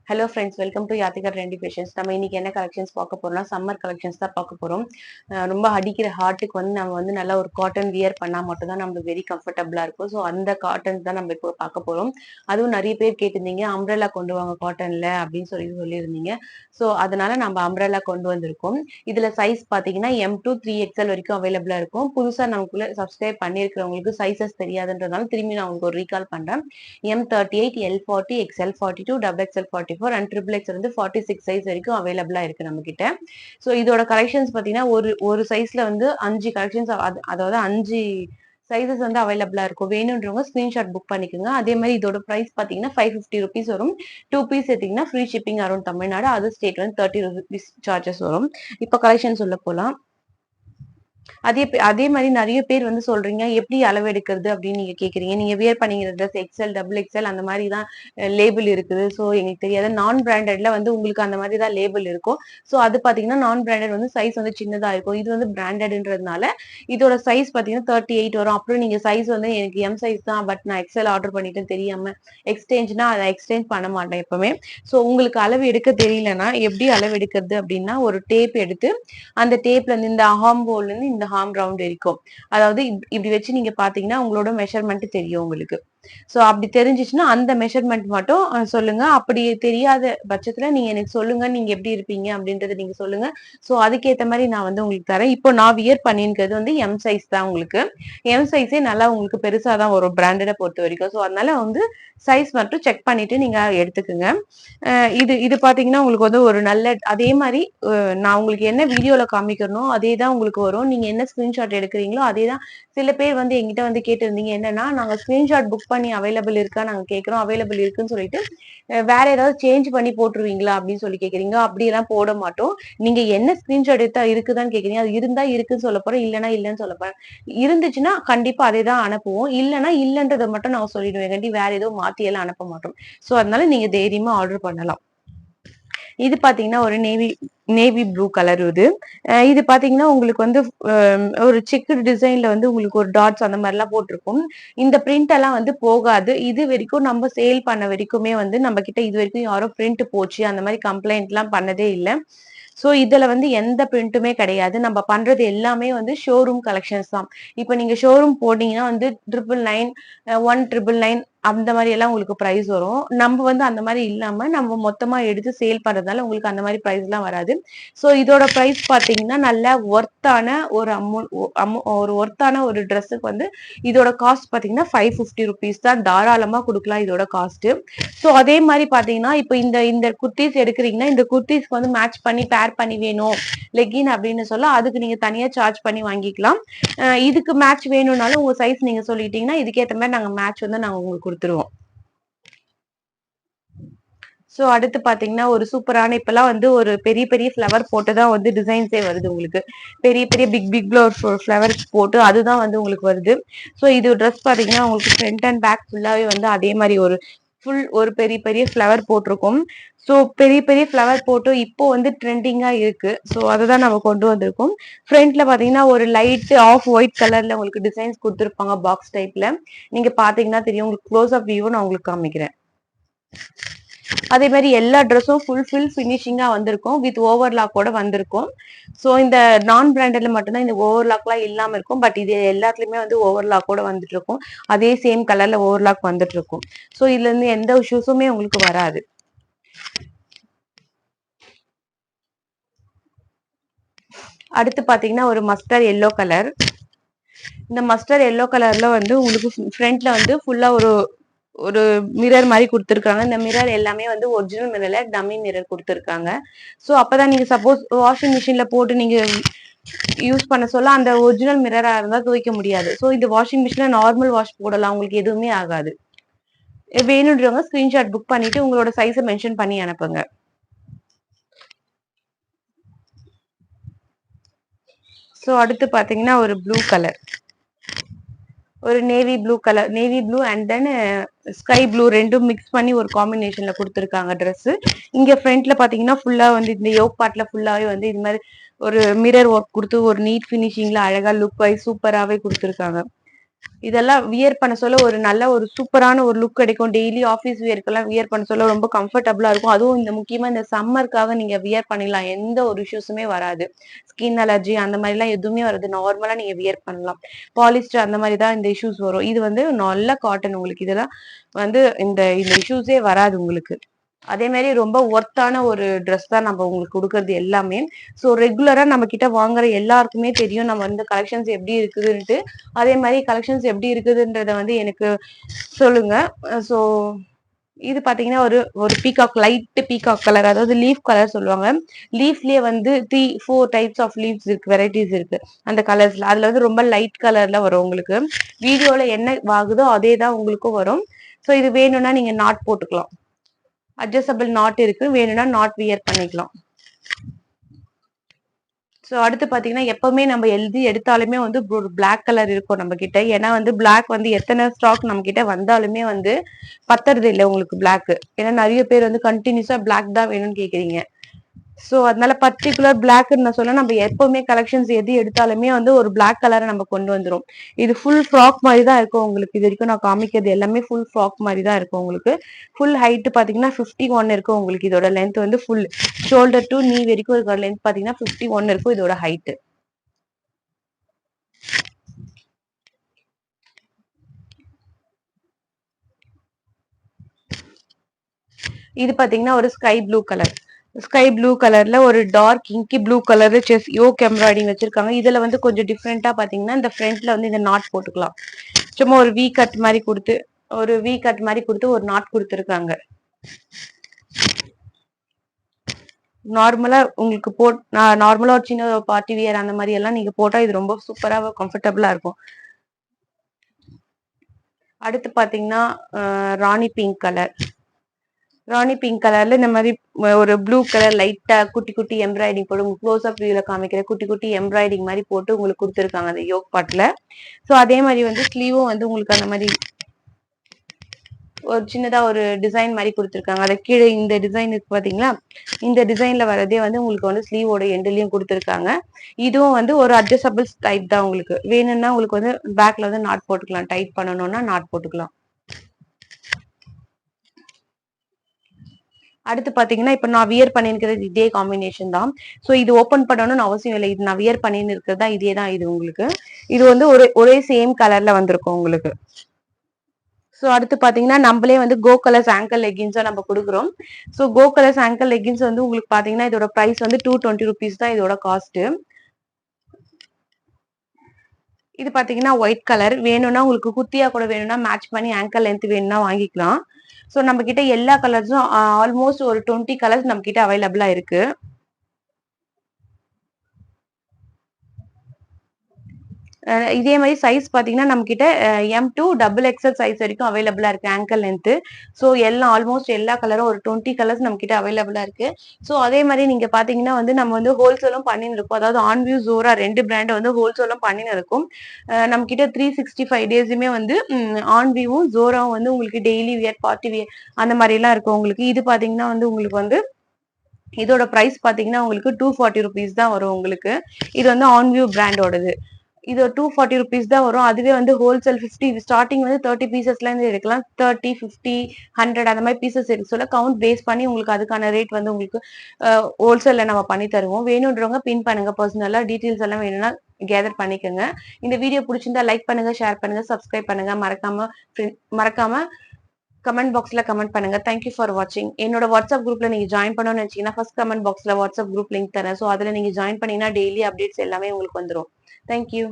Hello friends, welcome to Yathika trendy fashions. நம்ம இன்னைக்கு என்ன கலெக்ஷன்ஸ் பார்க்க போறோம்னா சம்மர் கலெக்ஷன்ஸ் தான் பார்க்க போறோம். ரொம்ப அடிக்கிற ஹார்ட்டுக்கு வந்து நம்ம வந்து நல்லா ஒரு காட்டன் வியர் பண்ணா மட்டும் தான் நம்மளுக்கு வெரி கம்ஃபர்டபுளா இருக்கும். ஸோ அந்த காட்டன்ஸ் தான் நம்ம இப்போ பார்க்க போறோம். அதுவும் நிறைய பேர் கேட்டிருந்தீங்க அம்ப்ரெல்லா கொண்டு வாங்க காட்டன்ல அப்படின்னு சொல்லியிருந்தீங்க. ஸோ அதனால நம்ம அம்ப்ரெல்லா கொண்டு வந்திருக்கோம். இதுல சைஸ் பார்த்தீங்கன்னா M2 3XL வரைக்கும் அவைலபிளா இருக்கும். புதுசா நமக்குள்ள சப்ஸ்கிரைப் பண்ணியிருக்கிறவங்களுக்கு சைசஸ் தெரியாதுன்றதுனால திரும்பி நான் உங்களுக்கு ஒரு ரீகால் பண்றேன். M38, L40, XL42, XXL44 and XXX வந்து 46 சைஸ் வரைக்கும் அவைலபிளா இருக்கு நம்ம கிட்ட. ஸோ இதோட கலெக்ஷன்ஸ் பாத்தீங்கன்னா ஒரு ஒரு சைஸ்ல வந்து 5 கலெக்ஷன்ஸ், அதாவது 5 சைசஸ் வந்து அவைலபிளா இருக்கும். வேணுன்றவங்க ஸ்கிரீன்ஷாட் புக் பண்ணிக்கோங்க. அதே மாதிரி இதோட பிரைஸ் பாத்தீங்கன்னா 550 ருபீஸ் வரும். 2 பீஸ் எடுத்தீங்கன்னா free shipping around Tamil Nadu. Other state வந்து 30 ருபீஸ் சார்ஜஸ் வரும். இப்போ கலெக்ஷன்ஸ் உள்ள போலாம். அதே மாதிரி நிறைய பேர் வந்து சொல்றீங்க எப்படி அளவு எடுக்கிறது அப்படின்னு நீங்க கேக்குறீங்க. நீங்க வியர் பண்ணிக்கிற ட்ரெஸ் எக்ஸ்எல், XXL அந்த மாதிரி தான் லேபிள் இருக்குது. ஸோ எங்களுக்கு தெரியாது. நான் பிராண்டட்ல வந்து உங்களுக்கு அந்த மாதிரி தான் லேபிள் இருக்கும். ஸோ அது பாத்தீங்கன்னா நான் பிராண்டட் வந்து சைஸ் வந்து சின்னதா இருக்கும். இது வந்து பிராண்டட்ன்றதுனால இதோட சைஸ் பாத்தீங்கன்னா 38 வரும். அப்புறம் நீங்க சைஸ் வந்து எனக்கு எம் சைஸ் தான், பட் நான் XL ஆர்டர் பண்ணிட்டேன் தெரியாம எக்ஸ்சேஞ்ச்னா அதை எக்ஸ்சேஞ்ச் பண்ண மாட்டேன் எப்பவுமே. ஸோ உங்களுக்கு அளவு எடுக்க தெரியலன்னா எப்படி அளவு எடுக்கிறது அப்படின்னா, ஒரு டேப் எடுத்து அந்த டேப்ல இருந்து இந்த ஹார்ம் ஹோல்ல இருந்து இந்த ஹார்ம் ரவுண்ட் இருக்கும். அதாவது இப்படி வச்சு நீங்க பாத்தீங்கன்னா உங்களோட மெஷர்மெண்ட் தெரியும் உங்களுக்கு. சோ அப்படி தெரிஞ்சிச்சுன்னா அந்த மெஷர்மெண்ட் மட்டும் சொல்லுங்க. அப்படி தெரியாத பட்சத்துல நீங்க எனக்கு சொல்லுங்க, நீங்க எப்படி இருப்பீங்க அப்படின்றத நீங்க சொல்லுங்க. சோ அதுக்கேத்த மாதிரி நான் வந்து உங்களுக்கு தரேன். இப்போ நான் வியர் பண்ணிருக்கிறது வந்து எம் சைஸ் தான். உங்களுக்கு எம் சைஸே நல்லா உங்களுக்கு பெருசா தான் வரும் பிராண்டட பொறுத்த வரைக்கும். சோ அதனால வந்து சைஸ் மட்டும் செக் பண்ணிட்டு நீங்க எடுத்துக்கோங்க. இது பாத்தீங்கன்னா உங்களுக்கு வந்து ஒரு நல்ல, அதே மாதிரி நான் உங்களுக்கு என்ன வீடியோல காமிக்கணும் அதே தான் உங்களுக்கு வரும். நீங்க என்ன ஸ்கிரீன்ஷாட் எடுக்கிறீங்களோ அதே தான். சில பேர் வந்து எங்கிட்ட வந்து கேட்டிருந்தீங்க என்னன்னா, நாங்க ஸ்கிரீன்ஷாட் புக் பண்ணி அவைலபிள் இருக்கா நாங்க கேட்கிறோம், அவைலபிள் இருக்குன்னு சொல்லிட்டு வேற ஏதாவது சேஞ்ச் பண்ணி போட்டுருவீங்களா அப்படின்னு சொல்லி கேக்குறீங்க. அப்படி எல்லாம் போட மாட்டோம். நீங்க என்ன ஸ்கிரீன்ஷாட் எடுத்தா இருக்குதான்னு கேக்குறீங்க. அது இருந்தா இருக்குன்னு சொல்ல போறோம், இல்லைன்னா இல்லைன்னு சொல்ல போறேன். இருந்துச்சுன்னா கண்டிப்பா அதே தான் அனுப்புவோம். இல்லைன்னா இல்லன்றதை மட்டும் நான் சொல்லிடுவேன். கண்டி வேற ஏதோ மாத்தி எல்லாம் அனுப்ப மாட்டோம். சோ அதனால நீங்க தைரியமா ஆர்டர் பண்ணலாம். இது பாத்தீங்கன்னா ஒரு நேவி ப்ளூ கலர். இது பாத்தீங்கன்னா உங்களுக்கு வந்து ஒரு செக்கு டிசைன்ல வந்து உங்களுக்கு ஒரு டாட்ஸ் அந்த மாதிரி எல்லாம் போட்டிருக்கும். இந்த பிரிண்ட் எல்லாம் வந்து போகாது. இது வரைக்கும் நம்ம சேல் பண்ண வரைக்குமே வந்து நம்ம கிட்ட இது வரைக்கும் யாரும் பிரிண்ட் போச்சு அந்த மாதிரி கம்ப்ளைண்ட் எல்லாம் பண்ணதே இல்லை. சோ இதுல வந்து எந்த பிரிண்ட்டுமே கிடையாது. நம்ம பண்றது எல்லாமே வந்து ஷோரூம் கலெக்ஷன்ஸ் தான். இப்ப நீங்க ஷோரூம் போட்டீங்கன்னா வந்து 999, 1999 அந்த மாதிரி எல்லாம் உங்களுக்கு பிரைஸ் வரும். நம்ம வந்து அந்த மாதிரி இல்லாம நம்ம மொத்தமா எடுத்து சேல் பண்றதுனால உங்களுக்கு அந்த மாதிரி பிரைஸ் எல்லாம் வராது. சோ இதோட பிரைஸ் பாத்தீங்கன்னா நல்ல ஒர்த்தான ஒரு ஒரு ஒர்த்தான ஒரு ட்ரெஸ்ஸுக்கு வந்து இதோட காஸ்ட் பாத்தீங்கன்னா 550 ருபீஸ் தான். தாராளமா கொடுக்கலாம் இதோட காஸ்ட். சோ அதே மாதிரி பாத்தீங்கன்னா இப்ப இந்த குர்த்திஸ் எடுக்கிறீங்கன்னா இந்த குர்த்திஸ்க்கு வந்து மேட்ச் பண்ணி பேர் பண்ணி வேணும் லெகின் அப்படின்னு சொல்ல அதுக்கு நீங்க தனியா சார்ஜ் பண்ணி வாங்கிக்கலாம். இதுக்கு மேட்ச் வேணும்னாலும் உங்க சைஸ் நீங்க சொல்லிட்டீங்கன்னா இதுக்கேற்ற மாதிரி நாங்க மேட்ச் வந்து நாங்க உங்களுக்கு கொடுத்துருவோம். சோ அடுத்து பாத்தீங்கன்னா ஒரு சூப்பரான, இப்பெல்லாம் வந்து ஒரு பெரிய பெரிய ஃபிளவர் போட்டுதான் வந்து டிசைன்ஸே வருது உங்களுக்கு. பெரிய பெரிய பிக் ஃபிளவர் போட்டு அதுதான் வந்து உங்களுக்கு வருது. சோ இது ட்ரெஸ் பாத்தீங்கன்னா உங்களுக்கு ஃப்ரண்ட் அண்ட் பேக் ஃபுல்லாவே வந்து அதே மாதிரி ஒரு பெரிய பெரிய ஃபிளவர் போட்டிருக்கும். சோ பெரிய பெரிய ஃபிளவர் போட்டு இப்போ வந்து ட்ரெண்டிங்கா இருக்கு. சோ அதுதான் நம்ம கொண்டு வந்திருக்கோம். ஃப்ரண்ட்ல பாத்தீங்கன்னா ஒரு லைட் ஆஃப் ஒயிட் கலர்ல உங்களுக்கு டிசைன்ஸ் கொடுத்துருப்பாங்க பாக்ஸ் டைப்ல. நீங்க பாத்தீங்கன்னா தெரியும். உங்களுக்கு க்ளோஸ் அப் வியூ நான் உங்களுக்கு காமிக்கிறேன். அதே மாதிரி எல்லா ட்ரெஸ்ஸும் ஃபுல் ஃபினிஷிங்கா வந்திருக்கும். வித் ஓவர்லாக்கோட வந்திருக்கும். சோ இந்த நான் பிராண்டட்ல மட்டும்தான் இந்த ஓவர்லாக்லாம் இல்லாம இருக்கும். பட் இது எல்லாத்துலயுமே வந்து ஓவர்லாக்கோட வந்துட்டு இருக்கும். அதே சேம் கலர்ல ஓவர்லாக் வந்துட்டு இருக்கும். சோ இதுல இருந்து எந்த இஷ்யூஸுமே உங்களுக்கு வராது. அடுத்து பாத்தீங்கன்னா ஒரு மஸ்டர்ட் எல்லோ கலர். இந்த மஸ்டர்ட் எல்லோ கலர்ல வந்து உங்களுக்கு ஃப்ரண்ட்ல வந்து ஃபுல்லா ஒரு மிரர் மாதிரி கொடுத்துருக்காங்க. இந்த மிரர் எல்லாமே வந்து ஒரிஜினல் மிரர்ல டம்மி மிரர் கொடுத்துருக்காங்க. சோ அப்பதான் நீங்க சப்போஸ் வாஷிங் மிஷின்ல போட்டு நீங்க யூஸ் பண்ண சொல்ல அந்த ஒரிஜினல் மிரரா இருந்தா துவைக்க முடியாது. சோ இந்த வாஷிங் மிஷின்ல நார்மல் வாஷ் போடலாம், உங்களுக்கு எதுவுமே ஆகாது. வேணுன்றவங்க ஸ்கிரீன்ஷாட் புக் பண்ணிட்டு உங்களோட சைஸை மென்ஷன் பண்ணி அனுப்புங்க. சோ அடுத்து பாத்தீங்கன்னா ஒரு ப்ளூ கலர், ஒரு navy blue and then sky blue ரெண்டும் மிக்ஸ் பண்ணி ஒரு காம்பினேஷன்ல கொடுத்துருக்காங்க ட்ரெஸ். இங்க ஃப்ரண்ட்ல பாத்தீங்கன்னா ஃபுல்லா வந்து இந்த யோக் பார்ட்ல ஃபுல்லாவே வந்து இது மாதிரி ஒரு மிரர் ஒர்க் கொடுத்து ஒரு நீட் பினிஷிங்ல அழகா லுக் வைஸ் சூப்பராவே கொடுத்துருக்காங்க. இதெல்லாம் வியர் பண்ண சொல்ல ஒரு நல்ல ஒரு சூப்பரான ஒரு லுக் கிடைக்கும். டெய்லி ஆஃபீஸ் வியர்க்கெல்லாம் வியர் பண்ண சொல்ல ரொம்ப கம்ஃபர்டபுளா இருக்கும். அதுவும் இந்த முக்கியமா இந்த சம்மருக்காக நீங்க வியர் பண்ணிடலாம். எந்த ஒரு இஷ்யூஸுமே வராது. ஸ்கின் அலர்ஜி அந்த மாதிரிலாம் எதுவுமே வராது. நார்மலா நீங்க வியர் பண்ணலாம். பாலிஸ்டர் அந்த மாதிரி தான் இந்த இஷ்யூஸ் வரும். இது வந்து நல்ல காட்டன் உங்களுக்கு. இதெல்லாம் வந்து இந்த இந்த இஷ்யூஸே வராது உங்களுக்கு. அதே மாதிரி ரொம்ப ஒர்த்தான ஒரு ட்ரெஸ் தான் நம்ம உங்களுக்கு கொடுக்கறது எல்லாமே. ஸோ ரெகுலரா நம்ம கிட்ட வாங்குற எல்லாருக்குமே தெரியும் நம்ம வந்து கலெக்ஷன்ஸ் எப்படி இருக்குதுன்ட்டு. அதே மாதிரி கலெக்ஷன்ஸ் எப்படி இருக்குதுன்றத வந்து எனக்கு சொல்லுங்க. ஸோ இது பாத்தீங்கன்னா ஒரு ஒரு பீகாக் லைட் பீகாக் கலர், அதாவது லீஃப் கலர் சொல்லுவாங்க. லீஃப்லயே வந்து 4 டைப்ஸ் ஆஃப் லீவ்ஸ் இருக்கு, வெரைட்டிஸ் இருக்கு அந்த கலர்ஸ்ல. அதுல வந்து ரொம்ப லைட் கலர்ல வரும் உங்களுக்கு. வீடியோல என்ன ஆகுதோ அதே தான் உங்களுக்கும் வரும். ஸோ இது வேணும்னா நீங்க நாட் போட்டுக்கலாம். அட்ஜஸ்டபிள் நாட் இருக்கு, வேணும்னா நாட் வியர் பண்ணிக்கலாம். ஸோ அடுத்து பாத்தீங்கன்னா எப்பவுமே நம்ம எழுதி எடுத்தாலுமே வந்து ஒரு பிளாக் கலர் இருக்கும் நம்ம கிட்ட. ஏன்னா வந்து பிளாக் வந்து எத்தனை ஸ்டாக் நம்ம கிட்ட வந்தாலுமே வந்து பத்துறது இல்லை உங்களுக்கு பிளாக். ஏன்னா நிறைய பேர் வந்து கண்டினியூஸா பிளாக் தான் வேணும்னு கேக்குறீங்க. சோ அதனால பர்டிகுலர் பிளாக்னு நான் சொல்ல, நம்ம எப்பவுமே கலெக்ஷன்ஸ் எது எடுத்தாலுமே வந்து ஒரு பிளாக் கலரை நம்ம கொண்டு வந்துரும். இது ஃபுல் ஃப்ராக் மாதிரி தான் இருக்கும் உங்களுக்கு. இது வரைக்கும் நான் காமிக்கிறது எல்லாமே ஃபுல் ஃப்ராக் மாதிரி தான் இருக்கும் உங்களுக்கு. ஃபுல் ஹைட் பாத்தீங்கன்னா 51 இருக்கும் உங்களுக்கு. இதோட லென்த் வந்து ஃபுல் ஷோல்டர் டு நீ வரைக்கும் இருக்கிற லென்த் பாத்தீங்கன்னா 51 இருக்கும் இதோட ஹைட். இது பாத்தீங்கன்னா ஒரு sky blue colour. Sky blue கலர்ல ஒரு dark inky blue colour chest yoke embroidering வச்சிருக்காங்க. இதுல வந்து கொஞ்சம் டிஃப்ரெண்டா பாத்தீங்கன்னா இந்த ஃப்ரண்ட்ல வந்து இந்த நாட் போட்டுக்கலாம். சும்மா ஒரு வி கட் மாதிரி கொடுத்து ஒரு நாட் கொடுத்துருக்காங்க. நார்மலா உங்களுக்கு நார்மலா ஒரு சின்ன பார்ட்டி வியர் அந்த மாதிரி எல்லாம் நீங்க போட்டா இது ரொம்ப சூப்பரா கம்ஃபர்டபுளா இருக்கும். அடுத்து பாத்தீங்கன்னா ராணி பிங்க் கலர். ராணி பிங்க் கலர்ல இந்த மாதிரி ஒரு ப்ளூ கலர் லைட்டா குட்டி குட்டி எம்ப்ராய்டிங் போட்டு க்ளோஸ் அப் வியூல காமிக்கிற குட்டி குட்டி எம்ப்ராய்டிங் மாதிரி போட்டு உங்களுக்கு கொடுத்துருக்காங்க அந்த யோக் பாட்ல. ஸோ அதே மாதிரி வந்து ஸ்லீவும் வந்து உங்களுக்கு அந்த மாதிரி ஒரு சின்னதா ஒரு டிசைன் மாதிரி கொடுத்துருக்காங்க. அதை கீழே இந்த டிசைன் இருக்கு பாத்தீங்களா, இந்த டிசைன்ல வரதே வந்து உங்களுக்கு வந்து ஸ்லீவோட எண்ட்லயும் கொடுத்துருக்காங்க. இதுவும் வந்து ஒரு அட்ஜஸ்டபிள் டைப் தான் உங்களுக்கு. வேணும்னா உங்களுக்கு வந்து பேக்ல வந்து நாட் போட்டுக்கலாம், டைட் பண்ணணும்னா நாட் போட்டுக்கலாம். அடுத்து பாத்தீங்கன்னா இப்ப நான் வியர் பண்ணிருக்கிறது இதே காம்பினேஷன் தான். சோ இது ஓபன் பண்ணணும்னு அவசியம் இல்லை. இது நான் வியர் பண்ணின்னு இருக்கிறதா இதே தான் இது உங்களுக்கு. இது வந்து ஒரே சேம் கலர்ல வந்திருக்கும் உங்களுக்கு. ஸோ அடுத்து பாத்தீங்கன்னா நம்மளே வந்து கோ கலர்ஸ் ஆங்கல் லெகின்ஸா நம்ம கொடுக்குறோம். So go colours ankle leggings வந்து உங்களுக்கு பாத்தீங்கன்னா இதோட பிரைஸ் வந்து 220 rupees தான் இதோட காஸ்ட். இது பாத்தீங்கன்னா ஒயிட் கலர். வேணும்னா உங்களுக்கு குத்தியா கூட வேணும்னா மேட்ச் பண்ணி ஆங்கல் லென்த் வேணும்னா வாங்கிக்கலாம். ஸோ நம்ம கிட்ட எல்லா கலர்ஸும் ஆல்மோஸ்ட் ஒரு 20 கலர்ஸ் நம்ம கிட்ட அவைலபிளா இருக்கு. இதே மாதிரி சைஸ் பாத்தீங்கன்னா நம்ம கிட்ட M to XXL சைஸ் வரைக்கும் அவைலபிளா இருக்கு ஆங்கல் லென்த். ஸோ எல்லாம் ஆல்மோஸ்ட் எல்லா கலரும் ஒரு 20 கலர்ஸ் நம்ம கிட்ட அவைலபிளா இருக்கு. ஸோ அதே மாதிரி நீங்க பாத்தீங்கன்னா வந்து நம்ம வந்து ஹோல்சேலும் பண்ணின்னு இருக்கோம். அதாவது ஆன்வியூ ஜோரா 2 பிராண்ட் வந்து ஹோல்சேலும் பண்ணின்னு இருக்கும். நம்ம கிட்ட 365 டேஸுமே வந்து ஆன்வியூவும் ஜோராவும் வந்து உங்களுக்கு டெய்லி வியர் பார்ட்டி வியர் அந்த மாதிரி எல்லாம் இருக்கும் உங்களுக்கு. இது பாத்தீங்கன்னா வந்து உங்களுக்கு வந்து இதோட பிரைஸ் பாத்தீங்கன்னா உங்களுக்கு 240 rupees தான் வரும் உங்களுக்கு. இது வந்து ஆன்வியூ பிராண்டோடது. இது 240 rupees தான் வரும். அதுவே வந்து ஹோல்சேல் 50 ஸ்டார்டிங் வந்து 30 பீசஸ்ல இருந்து எடுக்கலாம். 30, 50, 100 அந்த மாதிரி பீசஸ் எடுக்க சொல்ல கவுண்ட் பேஸ் பண்ணி உங்களுக்கு அதுக்கான ரேட் வந்து உங்களுக்கு ஹோல்சேல்ல நம்ம பண்ணி தருவோம். வேணுன்றவங்க பின் பண்ணுங்க. பர்சனலா டீடைல்ஸ் எல்லாம் வேணும்னா கேதர் பண்ணிக்கோங்க. இந்த வீடியோ பிடிச்சிருந்தா லைக் பண்ணுங்க, ஷேர் பண்ணுங்க, சப்ஸ்கிரைப் பண்ணுங்க. மறக்காம கமெண்ட் பாக்ஸ்ல கமெண்ட் பண்ணுங்க. தேங்க்யூ ஃபார் வாட்சிங். என்னோட வாட்ஸ்அப் குரூப்ல நீங்க ஜாயின் பண்ணணும்னு நினைச்சீங்கன்னா ஃபர்ஸ்ட் கமெண்ட் பாக்ஸ்ல வாட்ஸ்அப் குரூப் லிங்க் தரேன். ஸோ அதுல நீங்க ஜாயின் பண்ணீங்கன்னா டெய்லி அப்டேட்ஸ் எல்லாமே உங்களுக்கு வந்துடும். தேங்க்யூ.